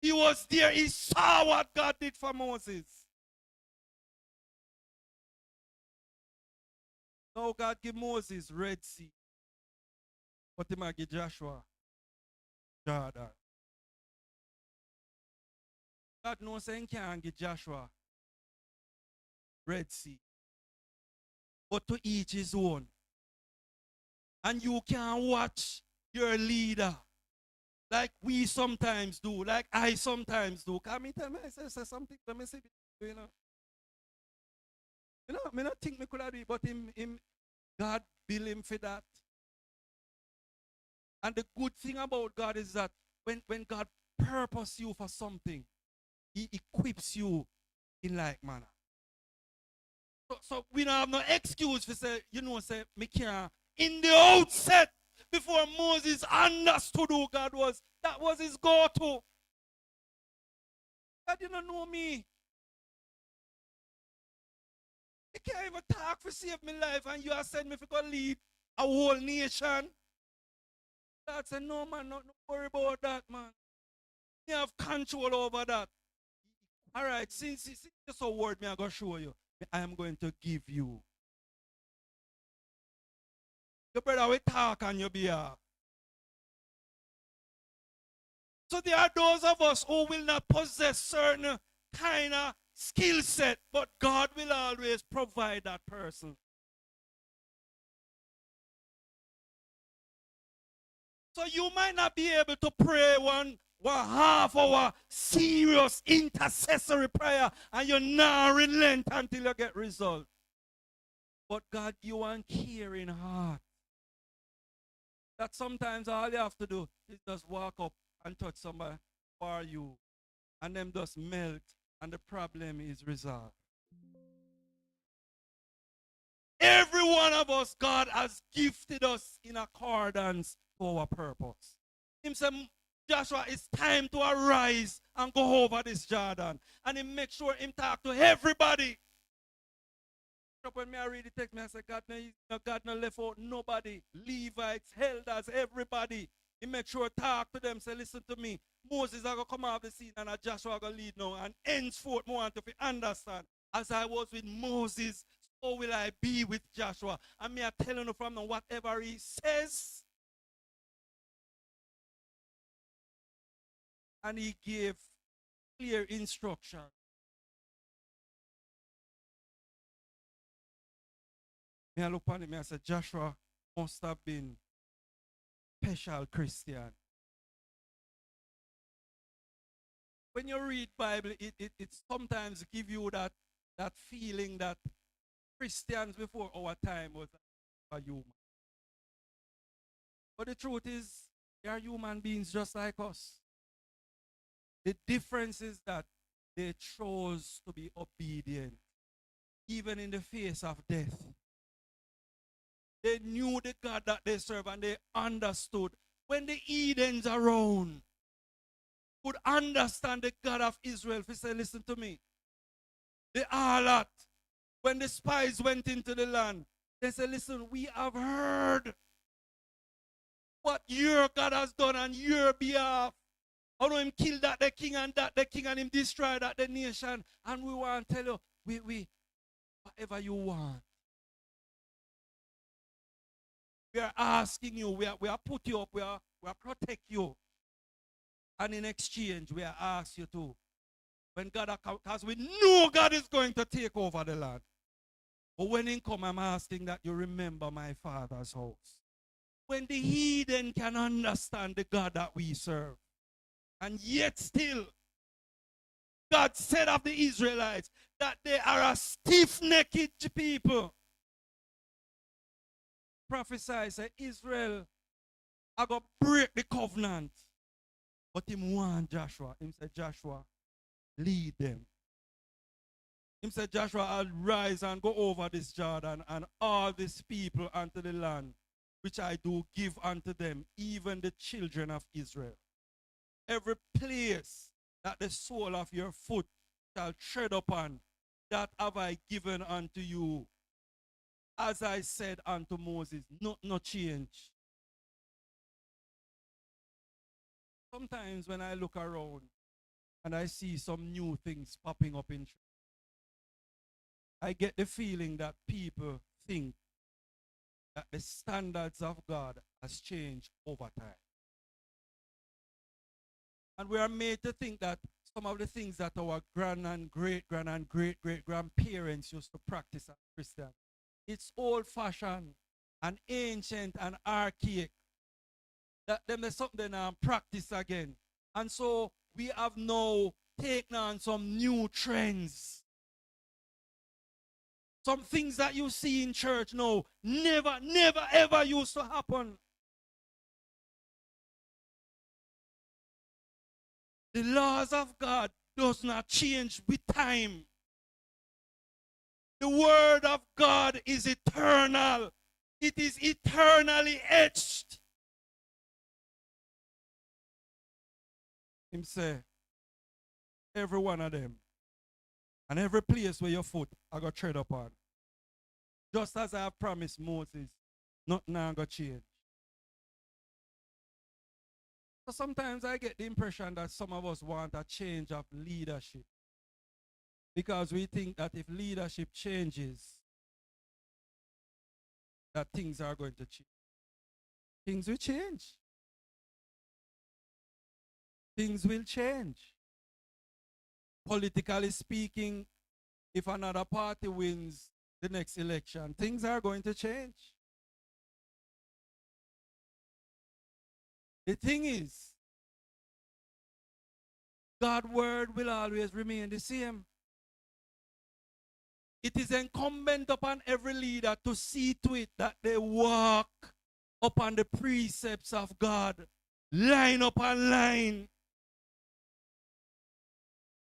He was there. He saw what God did for Moses. Now God give Moses Red Sea. But he might give Joshua Jordan. God knows he can't give Joshua Red Sea. But to each his own. And you can watch your leader like we sometimes do, like I sometimes do. Can me tell me, I say something, let me say, you know. I not think me could have do it, but God built him for that. And the good thing about God is that when God purpose you for something, he equips you in like manner. So we don't have no excuse for say, say, me can't. In the outset, before Moses understood who God was, that was his go-to. God didn't know me. You can't even talk for save my life, and you have said me if you go lead a whole nation. God said, no man, not worry about that, man. You have control over that. All right, since this a word me I'm going to show you, I am going to give you. Your brother will talk on your behalf. So there are those of us who will not possess certain kind of skill set, but God will always provide that person. So you might not be able to pray one half hour serious intercessory prayer and you not relent until you get result. But God, you want caring heart. That sometimes all you have to do is just walk up and touch somebody for you. And them just melt and the problem is resolved. Every one of us, God has gifted us in accordance to our purpose. Him said, Joshua, it's time to arise and go over this Jordan. And he make sure him talk to everybody. When me I read the text, I say, God no left out nobody. Levites, elders, everybody. He make sure talk to them, say, listen to me. Moses is going to come out of the scene and Joshua going to lead now. And henceforth, I want to understand. As I was with Moses, so will I be with Joshua. And me I telling you from now, whatever he says. And he gave clear instruction. Me I look on him and I said, Joshua must have been special Christian. When you read Bible, it sometimes give you that feeling that Christians before our time was a human. But the truth is, they are human beings just like us. The difference is that they chose to be obedient, even in the face of death. They knew the God that they serve and they understood. When the Edens around could understand the God of Israel, if he said, listen to me. The Alat, when the spies went into the land, they said, listen, we have heard what your God has done on your behalf. How him kill that the king and him destroy that the nation. And we want to tell you, we whatever you want. We are asking you, we are put you up, we are protect you. And in exchange, we are ask you to. When God, because we know God is going to take over the land. But when he come, I'm asking that you remember my father's house. When the heathen can understand the God that we serve. And yet still, God said of the Israelites that they are a stiff-necked people. Prophesy, say, Israel, I got break the covenant. But him want Joshua. Him said, Joshua, lead them. Him said, Joshua, I'll rise and go over this Jordan and all these people unto the land, which I do give unto them, even the children of Israel. Every place that the sole of your foot shall tread upon, that have I given unto you. As I said unto Moses, no change. Sometimes when I look around, and I see some new things popping up in church, I get the feeling that people think that the standards of God has changed over time. And we are made to think that some of the things that our grand and great grandparents used to practice as Christians, it's old fashioned and ancient and archaic. That them there's something practice again. And so we have now taken on some new trends. Some things that you see in church now never ever used to happen. The laws of God does not change with time. The word of God is eternal. It is eternally etched. Him say, every one of them, and every place where your foot I got tread upon. Just as I have promised Moses, nothing I got change. So sometimes I get the impression that some of us want a change of leadership. Because we think that if leadership changes, that things are going to change. Things will change. Things will change. Politically speaking, if another party wins the next election, things are going to change. The thing is, God's word will always remain the same. It is incumbent upon every leader to see to it that they walk upon the precepts of God, line upon line.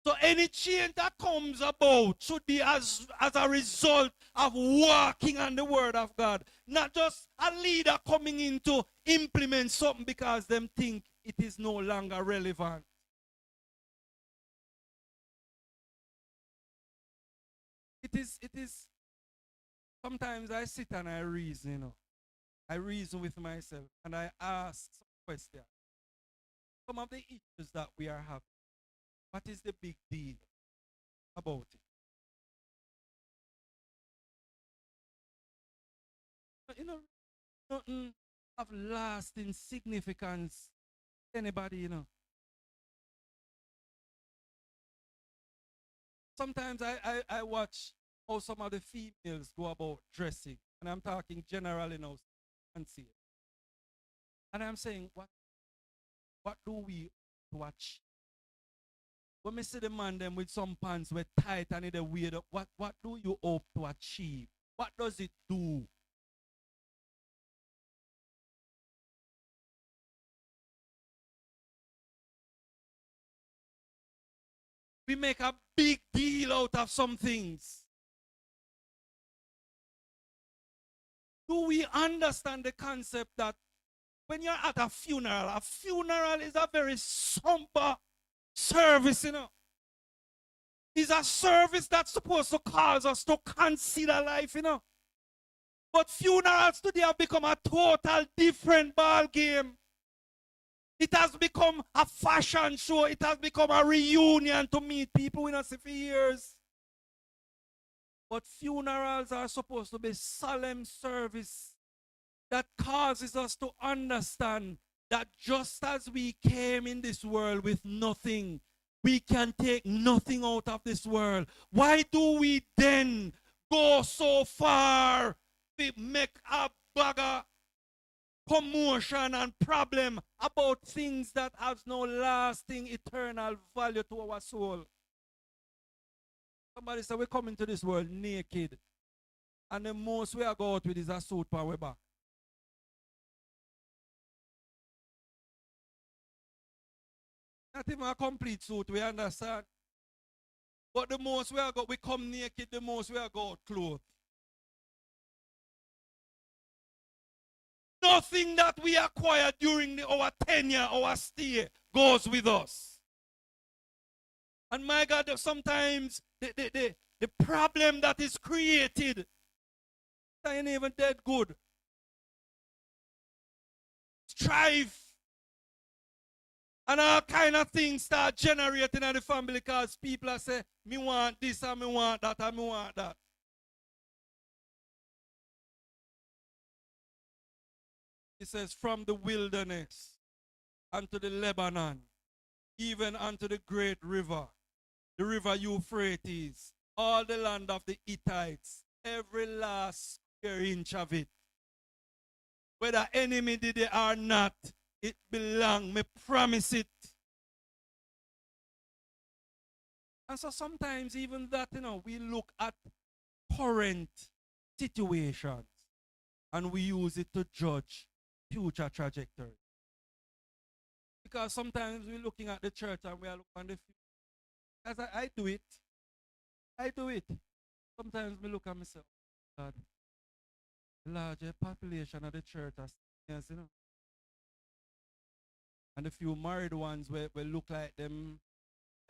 So any change that comes about should be as a result of walking on the word of God. Not just a leader coming in to implement something because them think it is no longer relevant. It is, sometimes I sit and I reason, I reason with myself and I ask some questions. Some of the issues that we are having, what is the big deal about it? Nothing of lasting significance. Anybody, Sometimes I watch how some of the females go about dressing. And I'm talking generally now. And I'm saying, what do we watch? When we see the man them with some pants with tight and they're weird up, what do you hope to achieve? What does it do? We make a big deal out of some things. Do we understand the concept that when you're at a funeral is a very somber service, It's a service that's supposed to cause us to consider life, But funerals today have become a total different ball game. It has become a fashion show. It has become a reunion to meet people we not see for years. But funerals are supposed to be solemn service that causes us to understand that just as we came in this world with nothing, we can take nothing out of this world. Why do we then go so far to make a bugger commotion and problem about things that have no lasting eternal value to our soul? Somebody said we come into this world naked, and the most we are go out with is a suit for our back. Not even a complete suit, we understand. But the most we come naked, the most we are go out clothed. Nothing that we acquire during our tenure, our stay, goes with us. And my God, sometimes the problem that is created, that ain't even that good. Strife And all kind of things start generating in the family because people are saying, me want this and me want that and me want that. It says, from the wilderness unto the Lebanon, even unto the great river, the river Euphrates, all the land of the Hittites, every last square inch of it. Whether enemy did it or not, it belong. Me promise it. And so sometimes even that, we look at current situations and we use it to judge future trajectory. Because sometimes we're looking at the church and we are looking at the future. As I do it. I do it. Sometimes we look at myself, God, the larger population of the church are seniors, And the few married ones will look like them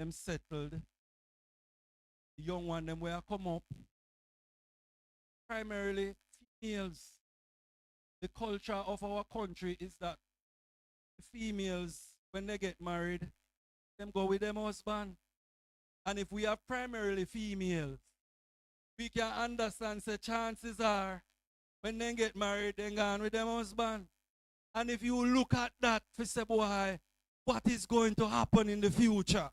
settled. The young one, them will come up. Primarily females. The culture of our country is that the females, when they get married, them go with them husband. And if we are primarily females, we can understand the chances are when they get married, they gone with them husband. And if you look at that, for say, boy, what is going to happen in the future?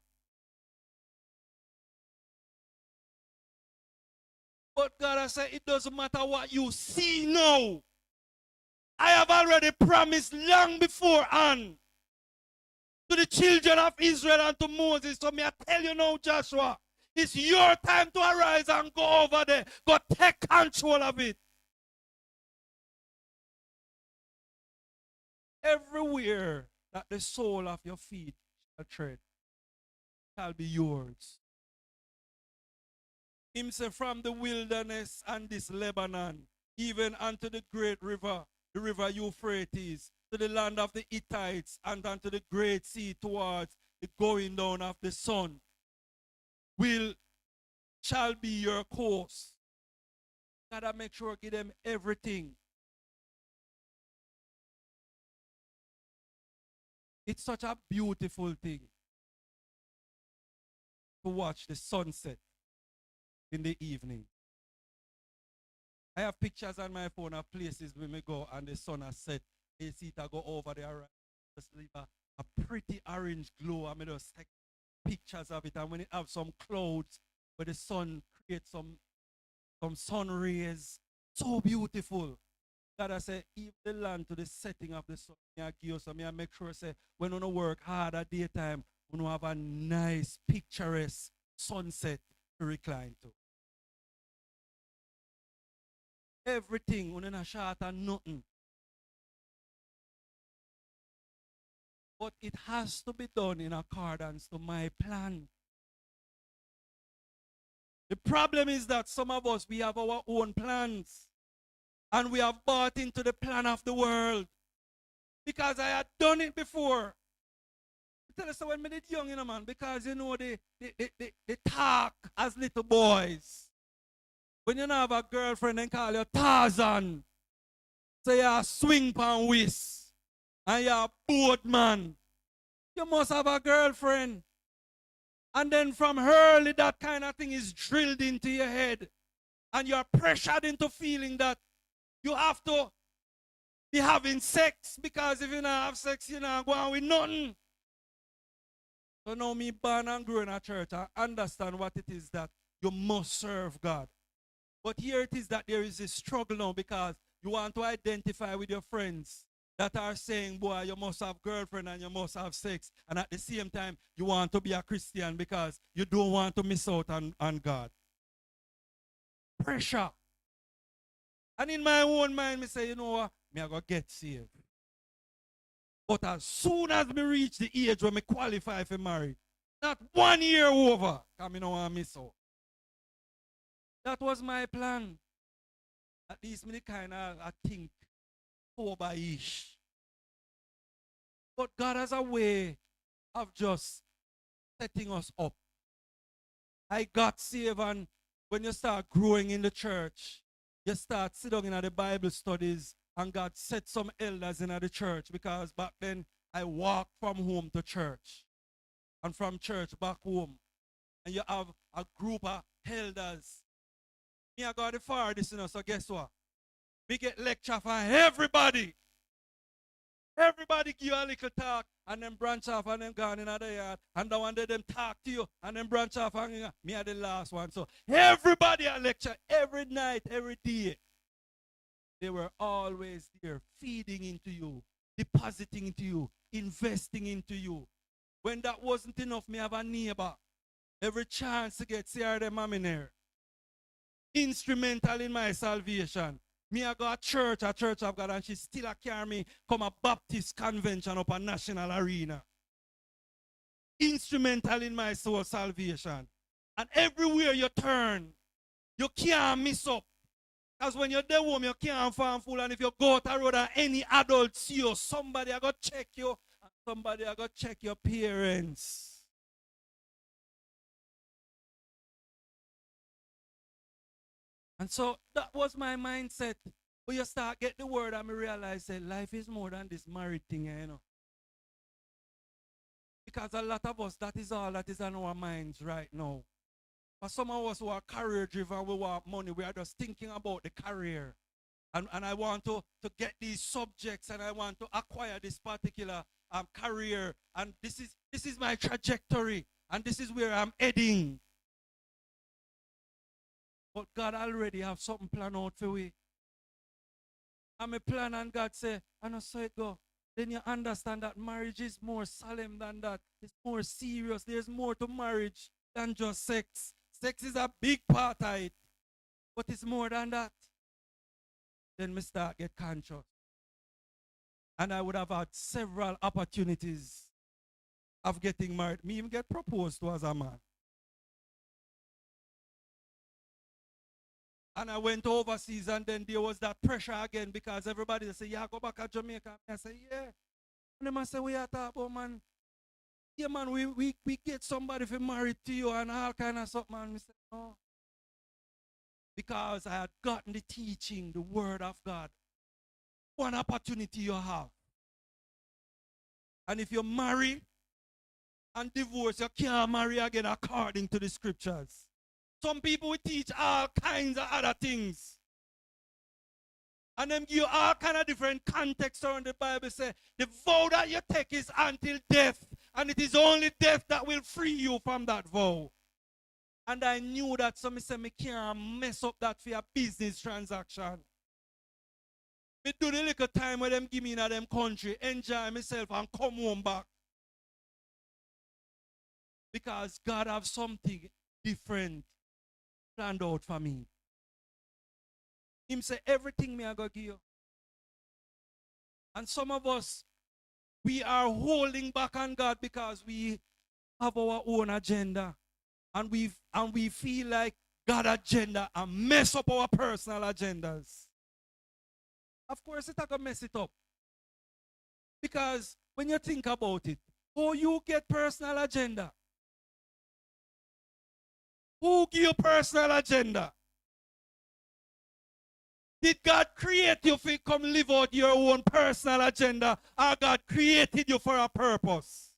But God has said, it doesn't matter what you see now. I have already promised long beforehand to the children of Israel and to Moses. So may I tell you now, Joshua, it's your time to arise and go over there. Go take control of it. Everywhere that the sole of your feet shall tread shall be yours. Him say, from the wilderness and this Lebanon, even unto the great river, the river Euphrates, to the land of the Hittites, and unto the great sea towards the going down of the sun, shall be your course. Gotta make sure give them everything. It's such a beautiful thing to watch the sunset in the evening. I have pictures on my phone of places where we go and the sun has set. You see it go over there, just leave a pretty orange glow. I mean, just take pictures of it. And when it have some clouds where the sun creates some sun rays, so beautiful. God I say, if the land to the setting of the sun, I give you some, I make sure say, when you work hard at daytime, you have a nice, picturesque sunset to recline to. Everything, you not short and nothing. But it has to be done in accordance to my plan. The problem is that some of us, we have our own plans. And we have bought into the plan of the world. Because I had done it before. I tell you so when I did young, man, because they talk as little boys. When you have a girlfriend and call you Tarzan, say you're a swing pan whist, and you're a boatman, you must have a girlfriend. And then from early, that kind of thing is drilled into your head. And you're pressured into feeling that you have to be having sex, because if you don't have sex, you're not going with nothing. So now me born and grow in a church, I understand what it is that you must serve God. But here it is that there is a struggle now, because you want to identify with your friends that are saying, boy, you must have girlfriend and you must have sex. And at the same time, you want to be a Christian because you don't want to miss out on God. Pressure. And in my own mind, I say, you know what? Me I go get saved. But as soon as me reach the age where me qualify for marriage, not 1 year over, because I don't want to miss out. That was my plan. At least me kind of I think over-ish. But God has a way of just setting us up. I got saved, and when you start growing in the church, you start sitting in the Bible studies, and God set some elders in the church, because back then I walk from home to church and from church back home. And you have a group of elders. Me, I got the farthest, so guess what? We get lecture from everybody. Everybody give you a little talk and then branch off and then gone in the yard. And the one day them talk to you and then branch off and me are the last one. So everybody a lecture every night, every day. They were always there feeding into you, depositing into you, investing into you. When that wasn't enough, me have a neighbor. Every chance to get CR them mom in there. Instrumental in my salvation. Me I go a church of God, and she still a carry me come a Baptist convention up a national arena. Instrumental in my soul salvation. And everywhere you turn, you can't miss up. Because when you're there home, you can't farm full. And if you go out the road and any adult see you, somebody I got check you, and somebody I got check your parents. And so that was my mindset. When you start get the word, and I realize that life is more than this married thing, you know. Because a lot of us, that is all that is on our minds right now. For some of us who are career driven, we want money, we are just thinking about the career. And I want to get these subjects, and I want to acquire this particular career. And this is my trajectory. And this is where I'm heading. But God already have something planned out for we. And my plan, and God say, and I saw it go. Then you understand that marriage is more solemn than that. It's more serious. There's more to marriage than just sex. Sex is a big part of it. But it's more than that. Then me start get conscious. And I would have had several opportunities of getting married. Me even get proposed to as a man. And I went overseas, and then there was that pressure again because everybody say, yeah, go back to Jamaica. And I say, yeah. And then I say, we are talking about, man. Yeah, man, we get somebody for married to you and all kind of stuff, man. I said, no. Because I had gotten the teaching, the word of God. One opportunity you have. And if you marry and divorce, you can't marry again according to the scriptures. Some people will teach all kinds of other things. And then give you all kind of different contexts around the Bible. Say, the vow that you take is until death. And it is only death that will free you from that vow. And I knew that, so I said, I can't mess up that for a business transaction. I do the little time where them give me in them country, enjoy myself and come home back. Because God have something different planned out for me. Him say, everything me I go give you. And some of us, we are holding back on God because we have our own agenda. And we feel like God's agenda and mess up our personal agendas. Of course, it's not going to mess it up. Because when you think about it, how you get personal agenda? Who give you personal agenda? Did God create you to come live out your own personal agenda, or God created you for a purpose?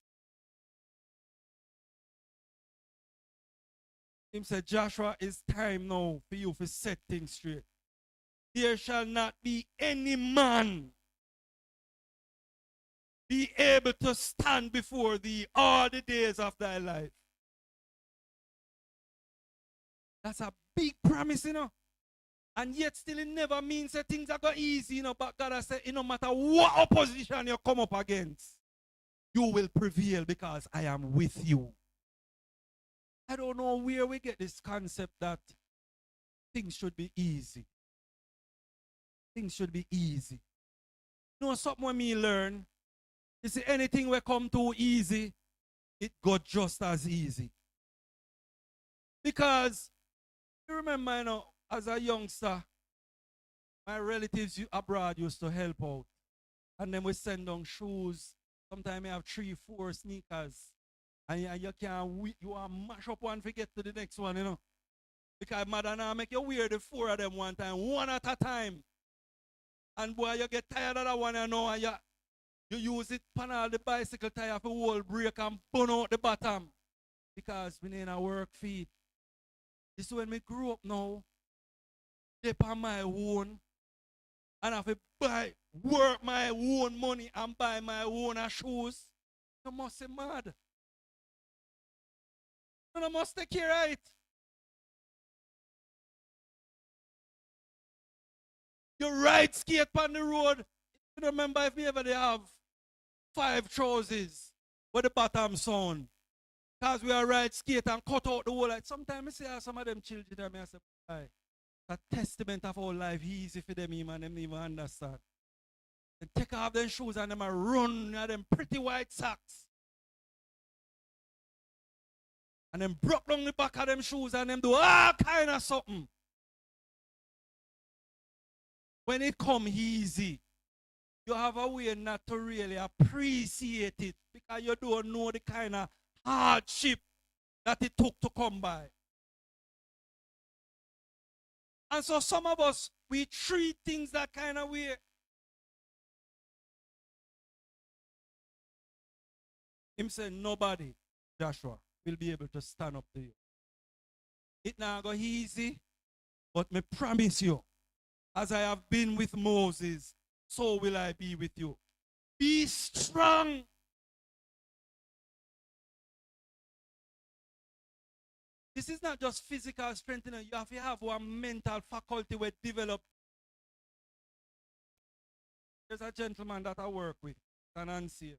Him said, Joshua, it's time now for you to set things straight. There shall not be any man be able to stand before thee all the days of thy life. That's a big promise, you know. And yet still it never means that things are going easy, you know. But God has said, no matter what opposition you come up against, you will prevail because I am with you. I don't know where we get this concept that things should be easy. Things should be easy. You know something when me learn? You see, anything we come too easy, it got just as easy. Because, you remember, you know, as a youngster, my relatives abroad used to help out. And then we send down shoes. Sometimes I have 3, 4 sneakers. And you can't, you want to mash up one to get to the next one, you know. Because mother now make you wear the 4 of them one time, one at a time. And boy, you get tired of that one, you know, and You use it pan all the bicycle tire for whole brake and burn out the bottom. Because we need a work feed. This is when me grew up now. Dip on my own. And have to work my own money and buy my own shoes. You must be mad. You must take care of it. You ride skate on the road. You remember if you ever they have 5 trousers with the bottom sound. Because we are ride skate and cut out the whole. Like, sometimes I see some of them children, I say, "Aye, a testament of our life easy for them, man, them even understand." They take off their shoes and them a run at them pretty white socks. And then broke down the back of them shoes and them do all kind of something. When it come easy, you have a way not to really appreciate it because you don't know the kind of hardship that it took to come by. And so some of us, we treat things that kind of way. Him said, nobody, Joshua, will be able to stand up to you. It not go easy, but me promise you, as I have been with Moses, so will I be with you. Be strong. This is not just physical strength. You have to have one mental faculty we develop. There's a gentleman that I work with, an unsaved.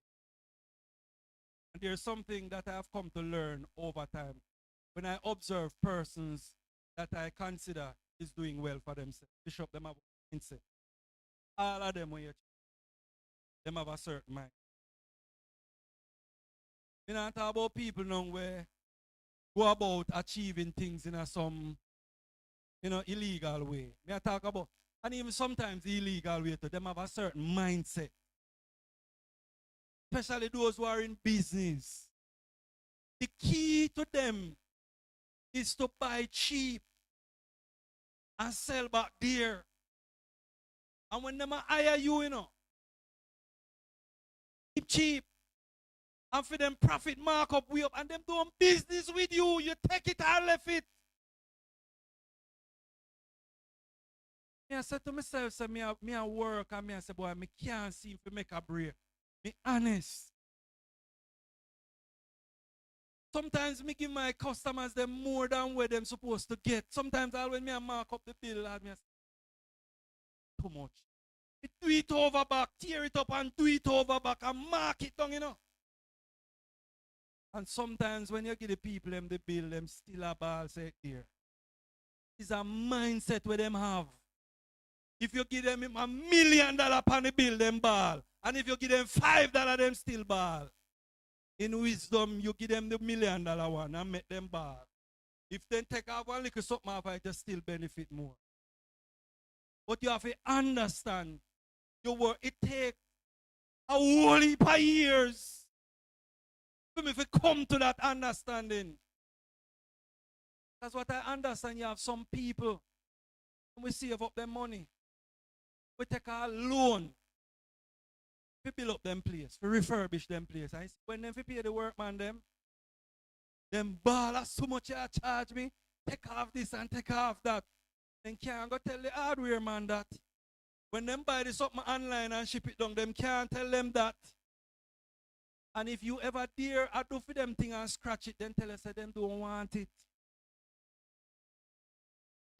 And there's something that I have come to learn over time. When I observe persons that I consider is doing well for themselves, Bishop, them have mindset. All of them, them have a certain mind. We don't talk about people now where go about achieving things in some, illegal way. I talk about, and even sometimes the illegal way to them have a certain mindset. Especially those who are in business. The key to them is to buy cheap and sell back dear. And when them hire you, keep cheap. And for them profit markup way up and them doing business with you, you take it and left it. I said to myself, say, me a work and I say, boy, me can't seem to make a break. Me honest. Sometimes me give my customers them more than what them supposed to get. Sometimes when me mark up the bill, I say, too much. Me do it over back, tear it up and do it over back and mark it down, And sometimes when you give the people them the bill, them still a ball say here. It's a mindset where them have. If you give them $1 million upon the bill, them ball. And if you give them $5, them still ball. In wisdom, you give them the $1 million one and make them ball. If they take off one little something off it, they still benefit more. But you have to understand your work. It takes a whole heap of years for me to come to that understanding. That's what I understand. You have some people, when we save up their money, we take a loan. We build up them place, we refurbish them place. And when them pay the workman them ballers too much you charge me, take off this and take off that. Then can't go tell the hardware man that. When them buy this something online and ship it down, them can't tell them that. And if you ever dare I do for them thing and scratch it, then tell us that them don't want it.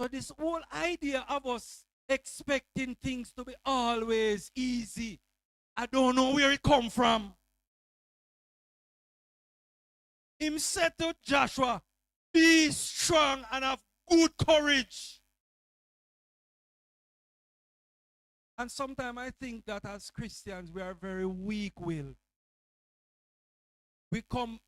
So this whole idea of us expecting things to be always easy, I don't know where it come from. Him said to Joshua, be strong and have good courage. And sometimes I think that as Christians, we are very weak-willed. We come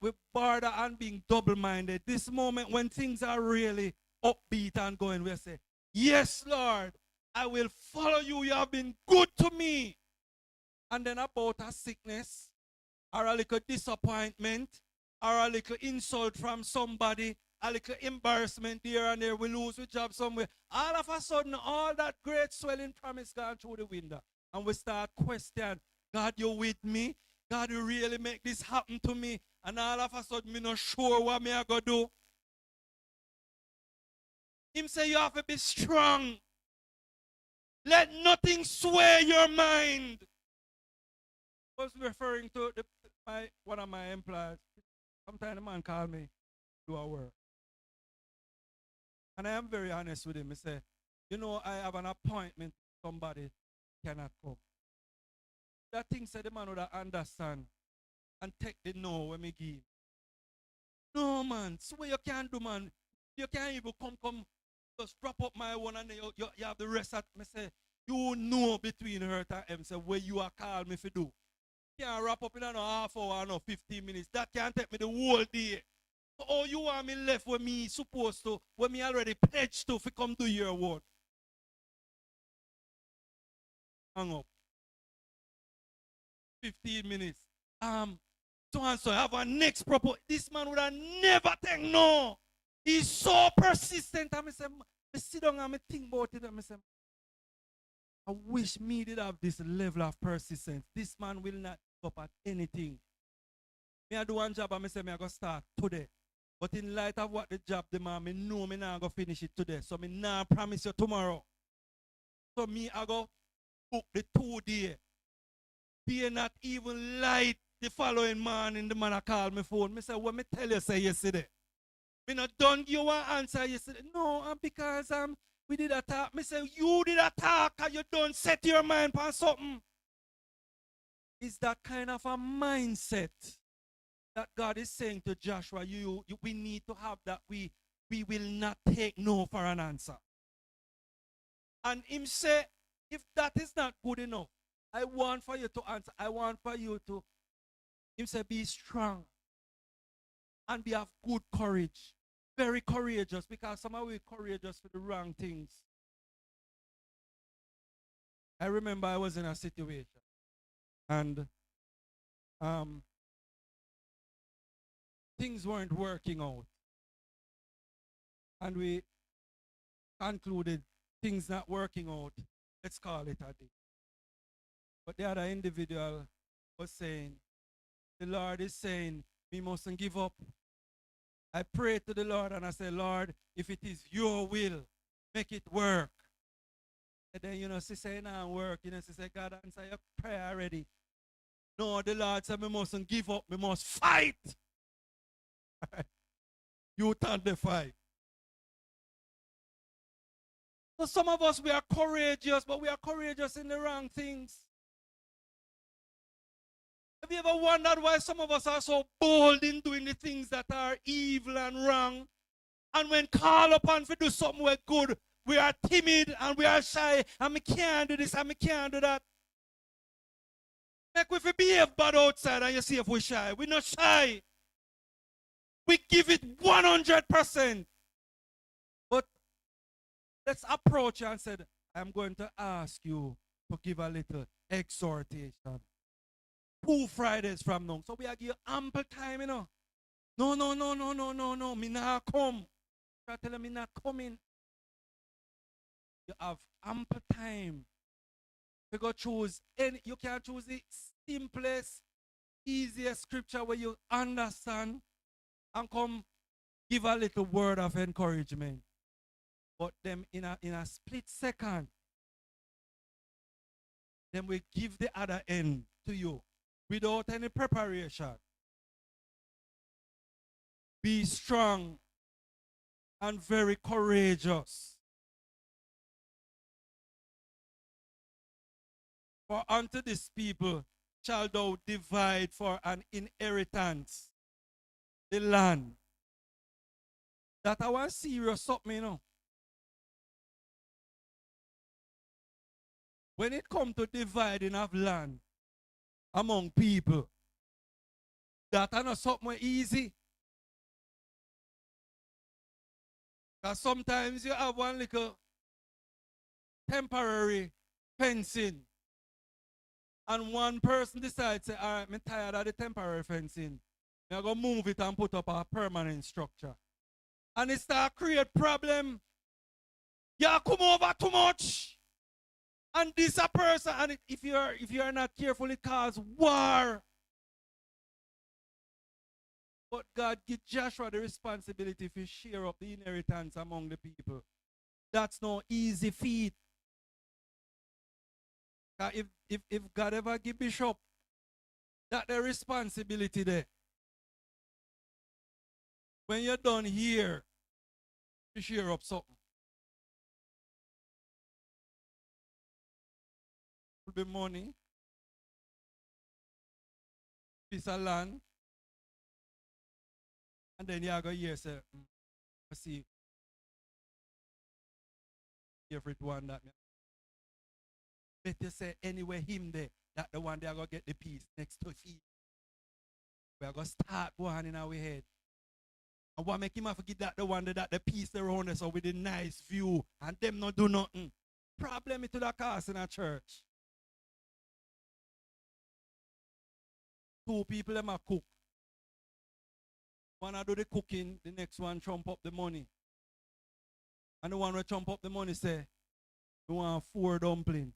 with border and being double-minded. This moment when things are really upbeat and going, we say, yes, Lord, I will follow you. You have been good to me. And then about a sickness, or a little disappointment, or a little insult from somebody, a little embarrassment here and there, we lose a job somewhere. All of a sudden, all that great swelling promise gone through the window. And we start questioning, God, you with me? God, you really make this happen to me? And all of a sudden, me not sure what me I go do. Him say you have to be strong. Let nothing sway your mind. I was referring to one of my employees. Sometimes the man call me, do a work. And I am very honest with him. He say, you know, I have an appointment. Somebody cannot come. That thing said the man would understand and take the no when me give. No, man. So what you can't do, man. You can't even come, just wrap up my one and then you have the rest at me say, you know between her and him, say, where you are call me for do. You can't wrap up in a half hour or 15 minutes. That can't take me the whole day. So, oh, you want me left where me supposed to, where me already pledged to, if you come do your work. Hang up. 15 minutes. So and so, I have a next proposal. This man would have never take no. He's so persistent. I say, I sit down and I think about it. I say, I wish me did have this level of persistence. This man will not stop at anything. Me I do one job and I say, I go start today. But in light of what the job demand, I know me not go finish it today. So me not promise you tomorrow. So me I go book the 2 day. Be not even light the following morning. The man I call me phone. Me say, what me tell you say yesterday? Me not done give you an answer yesterday. No, because we did a talk. Me say, you did a talk and you don't set your mind on something. It's that kind of a mindset that God is saying to Joshua, we need to have that we will not take no for an answer. And him say, if that is not good enough, I want for you to answer. I want for you to, him say, be strong and be of good courage. Very courageous, because some of we courageous for the wrong things. I remember I was in a situation and things weren't working out. And we concluded things not working out, let's call it a day. But the other individual was saying, the Lord is saying, we mustn't give up. I prayed to the Lord and I said, Lord, if it is your will, make it work. And then, she said, nah, work. She said, God answer your prayer already. No, the Lord said, we mustn't give up, we must fight. You turn the fight. So some of us, we are courageous, but we are courageous in the wrong things. Have you ever wondered why some of us are so bold in doing the things that are evil and wrong? And when called upon to do something good, we are timid and we are shy, and we can't do this and we can't do that. Like if we behave bad outside and you see if we're shy, we're not shy. We give it 100%. But let's approach you and say, I'm going to ask you to give a little exhortation. 2 Fridays from now. So we are give ample time, No, me not come. I tell them me not coming. You have ample time. You go choose any, you can choose the simplest, easiest scripture where you understand and come give a little word of encouragement. But them in a split second, then we give the other end to you without any preparation. Be strong and very courageous. For unto this people shall thou divide for an inheritance the land. That I want serious something, When it comes to dividing of land among people, that is not something easy. Because sometimes you have one little temporary fencing, and one person decides, say, all right, I'm tired of the temporary fencing. I'm going to move it and put up a permanent structure. And it start create problem. You come over too much. And this a person, and if you are not careful, it causes war. But God give Joshua the responsibility to share up the inheritance among the people. That's no easy feat. If God ever give Bishop that the responsibility there. When you're done here, to share up something. It will be money, piece of land, and then you go here say, I see favorite one that me. Let you say anywhere him there, that the one they are gonna get the piece next to feet. We are gonna start going in our head. And what make him have to get that the one that the piece around us so with a nice view and them not do nothing. Problem it to the cause in a church. Two people them a cook. One a do the cooking, the next one chomp up the money. And the one who chomp up the money say, we want 4 dumplings.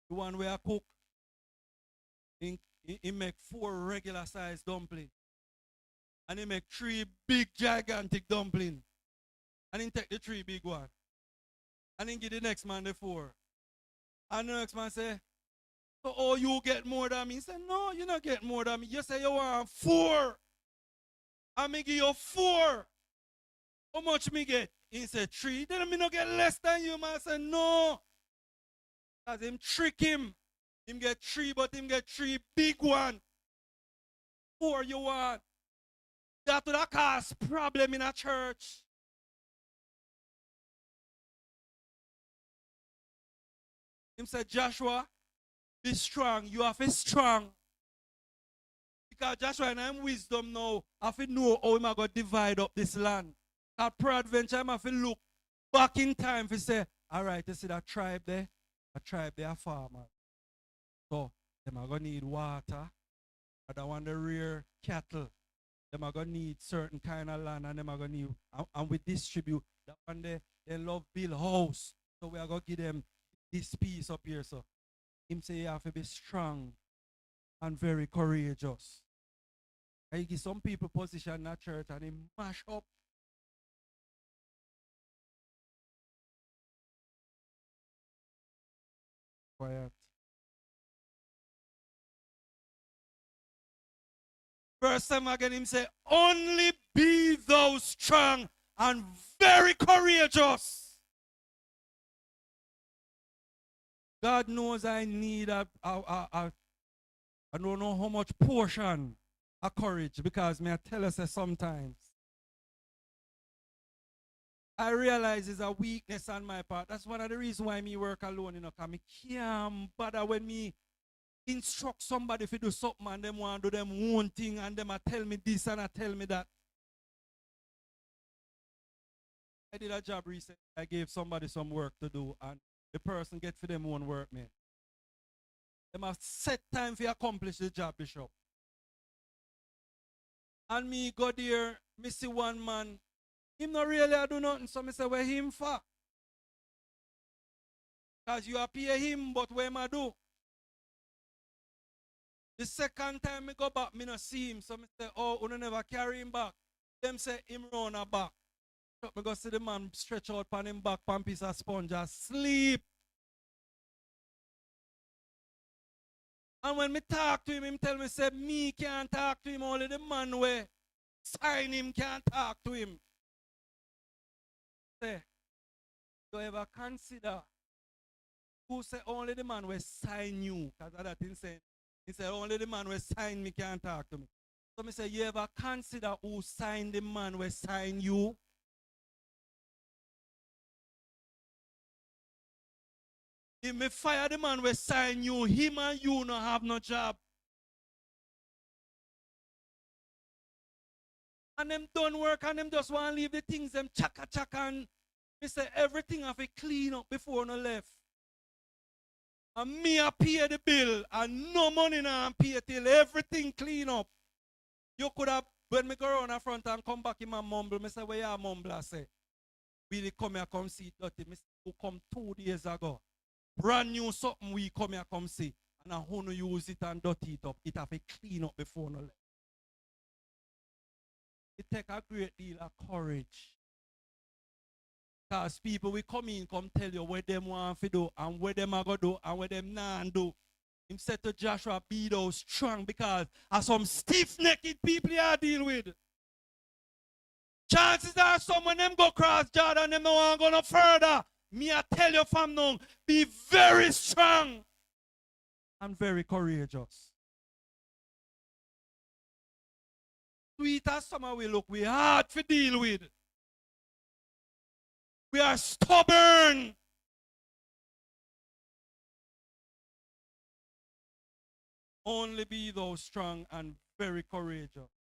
The one where I cook, he make 4 regular size dumplings. And he make 3 big gigantic dumplings. And he take the 3 big one. And he give the next man the 4. And the next man say, so oh, you get more than me? He said, no, you not get more than me. You say you want 4. And me give you 4. How much me get? He said 3. Then me not get less than you, man. I said, no. Because him trick him. Him get 3, but him get 3 big one. 4 you want. That would have cause problem in a church. Him said, Joshua, be strong. You have to be strong. Because Joshua and I'm wisdom now. I have to know how I'm going to divide up this land. At peradventure, I have to look back in time to say, all right, you see that tribe there? A tribe there are farmers. So, them are going to need water. And they want to rear cattle. Them are going to need certain kind of land and them are going to need, and we distribute. That one they love build house. So we are going to give them this piece up here. So him say you have to be strong and very courageous. And he give some people position in that church and he mash up. Quiet. Verse 7 again, him say, only be thou strong and very courageous. God knows I need I don't know how much portion of courage because may I tell us sometimes I realize it's a weakness on my part. That's one of the reasons why me work alone, you know, because I can't bother when me instruct somebody to do something and them want to do them one thing and them tell me this and tell me that. I did a job recently. I gave somebody some work to do and the person get for them one work, man. They must set time to accomplish the job, Bishop. And me go there, me see one man, him not really do nothing, so me say, where him for? Because you appear him, but where am I do? The second time me go back, me not see him, so me say, oh, you never carry him back. Them say him run a back. So me go see the man stretch out on him back, pan piece of sponge, and sleep. And when me talk to him, him tell me, say, me can't talk to him, only the man where sign him can't talk to him. Say, you ever consider who say only the man will sign you? Because that thing said, he said, only the man will sign me can't talk to me. So me say, you ever consider who signed the man will sign you? If me fire the man will sign you, him and you no have no job. And them done work and them just want to leave the things them chaka and me say everything have to clean up before no left. And me a pay the bill and no money now pay till everything clean up. You could have, when me go around the front and come back in my mumble, me say, where you mumble? I say, really come here, come see it dirty. Me say, who come 2 days ago. Brand new something we come here come see. And I want to use it and dirty it up. It have to clean up before no let. It take a great deal of courage. Because people will come in, come tell you what them want to do and what them are going to do and what them not do. Him said to Joshua, be thou strong because of some stiff-necked people you are deal with. Chances are some when them go cross Jordan, them no want to go no further. Me I tell you from now, be very strong and very courageous. Sweet as summer we look, we hard to deal with. We are stubborn. Only be thou strong and very courageous,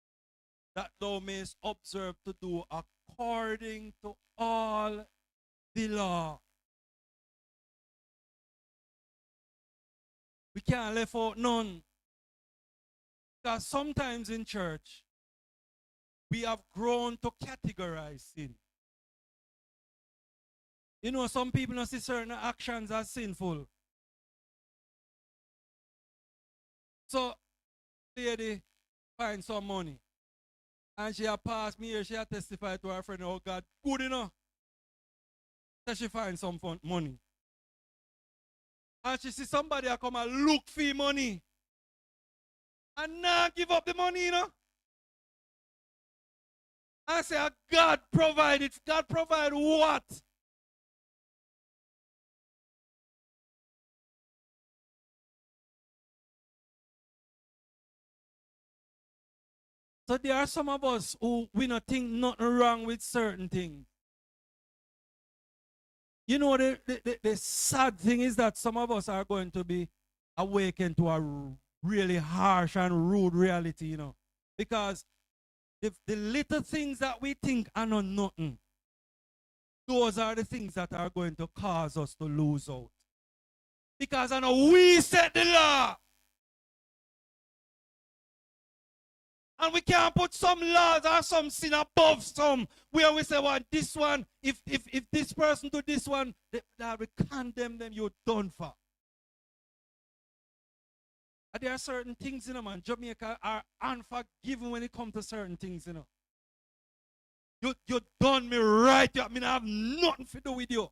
that thou mayest observe to do according to all the law. We can't leave out none. Because sometimes in church, we have grown to categorize sin. You know, some people don't see certain actions as sinful. So, lady find some money. And she had passed me here, she had testified to her friend, oh God, good enough. So she find some money. And she see somebody come and look for money. And now give up the money, you know. I say, God provided. God provide what? So there are some of us who we not think nothing wrong with certain things. You know, the sad thing is that some of us are going to be awakened to a really harsh and rude reality, you know. Because the little things that we think are not nothing, those are the things that are going to cause us to lose out. Because I know we set the law. And we can't put some laws or some sin above some where we say, well, this one, if this person do this one, that we condemn them, you're done for. And there are certain things, you know, man. Jamaica are unforgiving when it comes to certain things, you know. You done me right. I mean, I have nothing to do with you.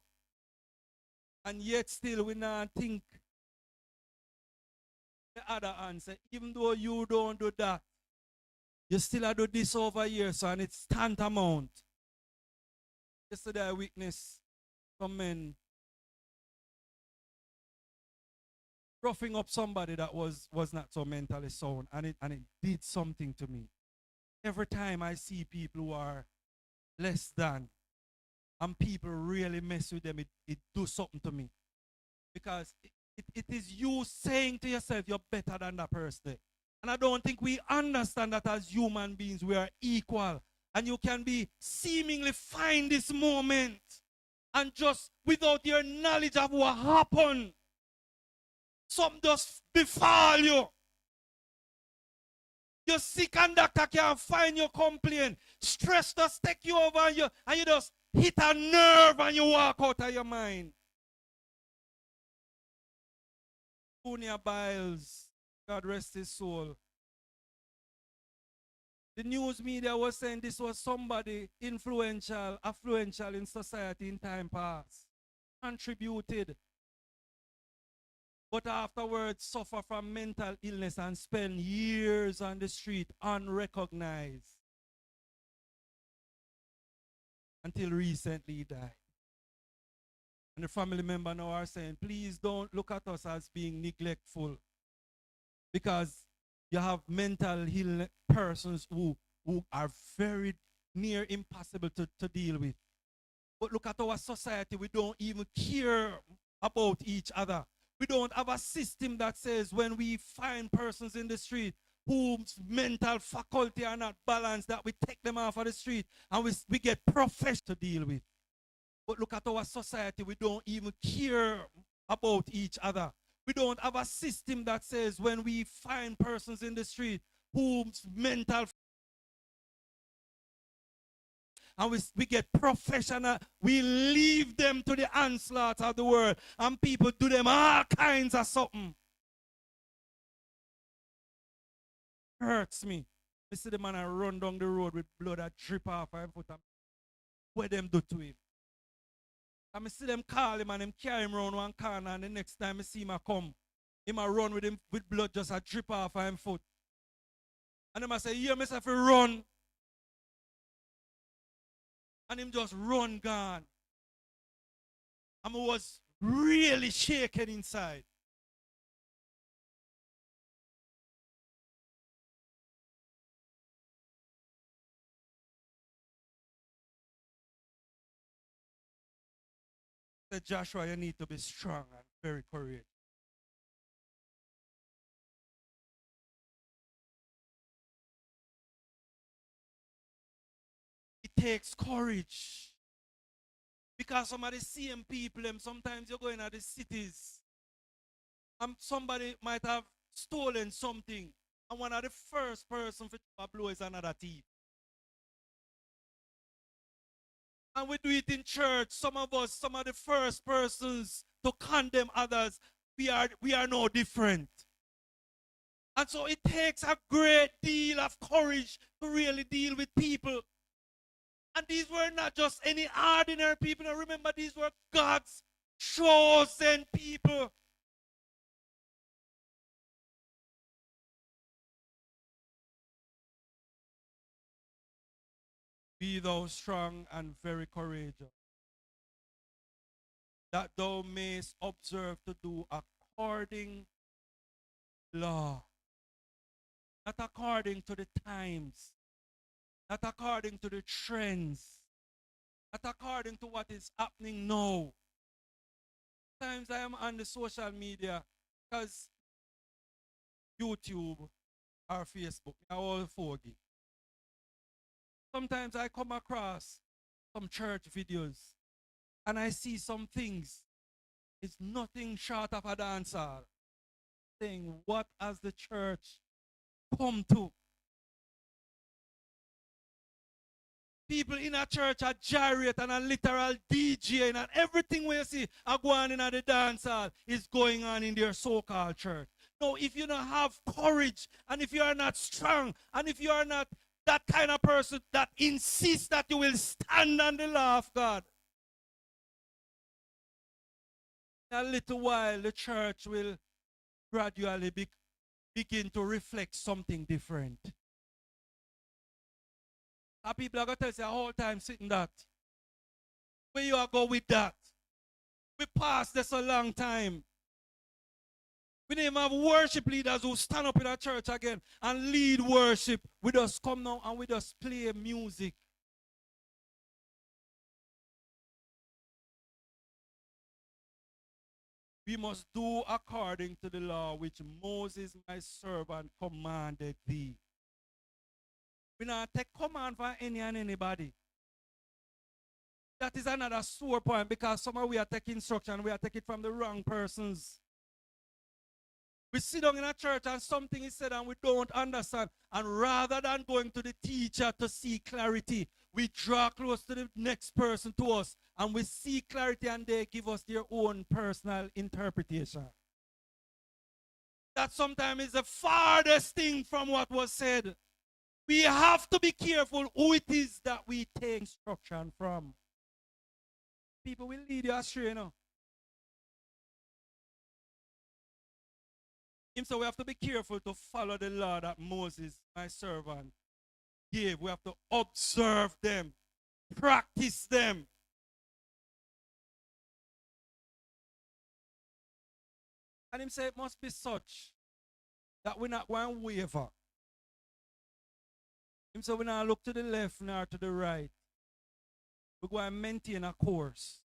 And yet still we not think the other answer. Even though you don't do that, you still have to do this over here, so and it's tantamount. Yesterday I witnessed some men roughing up somebody that was not so mentally sound, and it did something to me. Every time I see people who are less than, and people really mess with them, it does something to me. Because it is you saying to yourself, you're better than that person. And I don't think we understand that as human beings, we are equal. And you can be seemingly fine this moment. And just without your knowledge of what happened, something just befall you. Your sick and doctor can't find your complaint. Stress just take you over and you just hit a nerve and you walk out of your mind. Junior Biles, God rest his soul. The news media was saying this was somebody influential in society in time past. Contributed. But afterwards suffer from mental illness and spend years on the street unrecognized. Until recently he died. And the family member now are saying, please don't look at us as being neglectful. Because you have mental ill persons who are very near impossible to deal with. But look at our society, we don't even care about each other. We don't have a system that says when we find persons in the street whose mental faculty are not balanced, that we take them off of the street and we get professionals to deal with. But look at our society, we don't even care about each other. We don't have a system that says when we find persons in the street whose mental and we get professional. We leave them to the onslaught of the world, and people do them all kinds of something. Hurts me. I see the man I run down the road with blood that drip off him foot, and what them do to him. And I see them call him and them carry him around one corner, and the next time I see him I come, him a run with him with blood just a drip off him foot. And them I say, yeah, myself run. And him just run gone. And I was really shaken inside. Said Joshua, you need to be strong and very courageous. It takes courage. Because some of the same people, sometimes you're going to the cities, and somebody might have stolen something, and one of the first person to blow is another thief. And we do it in church. Some of us, some of the first persons to condemn others, we are no different. And so it takes a great deal of courage to really deal with people. And these were not just any ordinary people. Now remember, these were God's chosen people. Be thou strong and very courageous, that thou mayest observe to do according to law. Not according to the times, not according to the trends, not according to what is happening now. Sometimes I am on the social media because YouTube or Facebook, I all forgive. Sometimes I come across some church videos and I see some things. It's nothing short of a dancer saying, what has the church come to? People in a church are gyrate and a literal DJ, and everything we see are going in at the dance hall is going on in their so-called church. No, if you don't have courage, and if you are not strong, and if you are not that kind of person that insists that you will stand on the law of God, in a little while the church will gradually begin to reflect something different. And people are going to tell you the whole time sitting that. Where you are go with that? We passed this a long time. We didn't even have worship leaders who stand up in our church again and lead worship. We just come now and we just play music. We must do according to the law which Moses, my servant, commanded thee. We not take command for any and anybody. That is another sore point, because somehow we are taking instruction, we are taking it from the wrong persons. We sit down in a church and something is said and we don't understand. And rather than going to the teacher to see clarity, we draw close to the next person to us and we see clarity, and they give us their own personal interpretation. That sometimes is the farthest thing from what was said. We have to be careful who it is that we take instruction from. People will lead you astray, you know. So we have to be careful to follow the law that Moses, my servant, gave. We have to observe them, practice them. And him say it must be such that we're not going to waver. Him say we not look to the left nor to the right. We're going to maintain a course.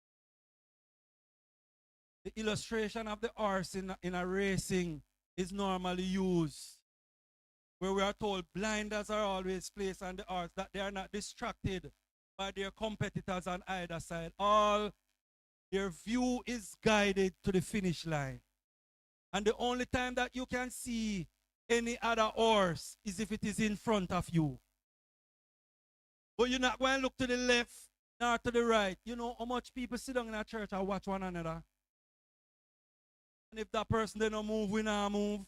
The illustration of the horse in a racing is normally used, where we are told blinders are always placed on the horse, that they are not distracted by their competitors on either side. All their view is guided to the finish line. And the only time that you can see any other horse is if it is in front of you. But you're not going to look to the left nor to the right. You know how much people sit down in a church and watch one another? And if that person they don't move, we not move.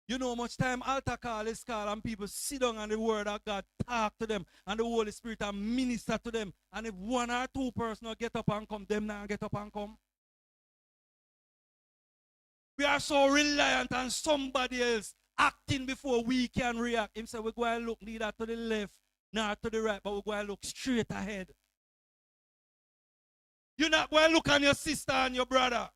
You know how much time altar call is called and people sit down and the word of God talk to them and the Holy Spirit and minister to them. And if one or two persons get up and come, them now get up and come. We are so reliant on somebody else acting before we can react. Him say we go and look neither to the left nor to the right, but we go and look straight ahead. You're not going to look on your sister and your brother.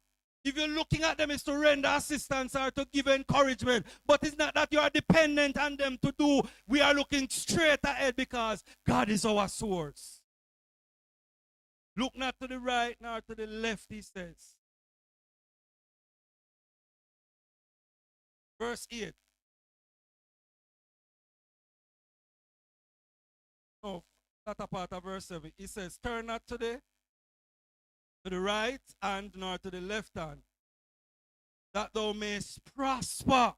If you're looking at them, it's to render assistance or to give encouragement. But it's not that you are dependent on them to do. We are looking straight ahead because God is our source. Look not to the right nor to the left, he says. Verse 8. Oh, that a part of verse 7. He says, turn not to the right hand nor to the left hand, that thou mayest prosper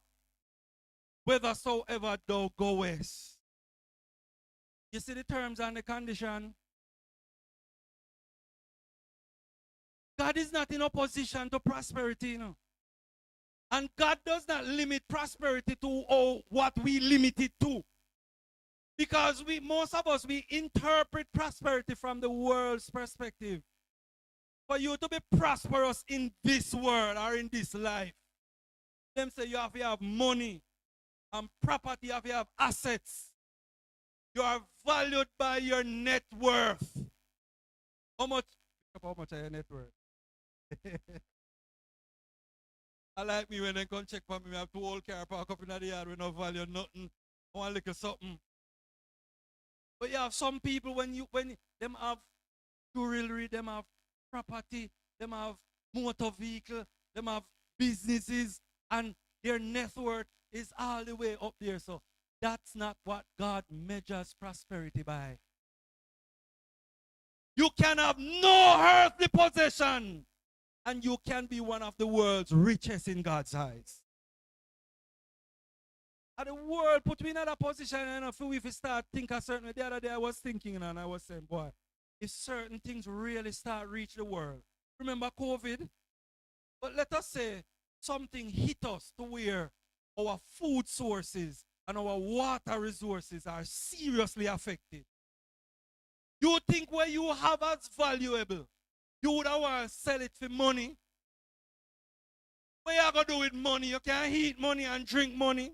whithersoever thou goest. You see the terms and the condition? God is not in opposition to prosperity, you know. And God does not limit prosperity to what we limit it to. Because most of us, we interpret prosperity from the world's perspective. For you to be prosperous in this world or in this life, them say you have to have money and property, you have to have assets. You are valued by your net worth. How much are your net worth? I like me when they come check for me, I have two old car park up in the yard with no value, nothing. I want to look at something. But you have some people when them have jewelry, them have property, them have motor vehicle, them have businesses, and their net worth is all the way up there. So that's not what God measures prosperity by. You can have no earthly possession, and you can be one of the world's richest in God's eyes. And the world put me in another position, and if we start thinking a certain way, the other day I was thinking and I was saying, boy, if certain things really start reach the world. Remember COVID? But let us say something hit us to where our food sources and our water resources are seriously affected. You think what you have as valuable, you would want to sell it for money? What you going to do with money? You can eat money and drink money.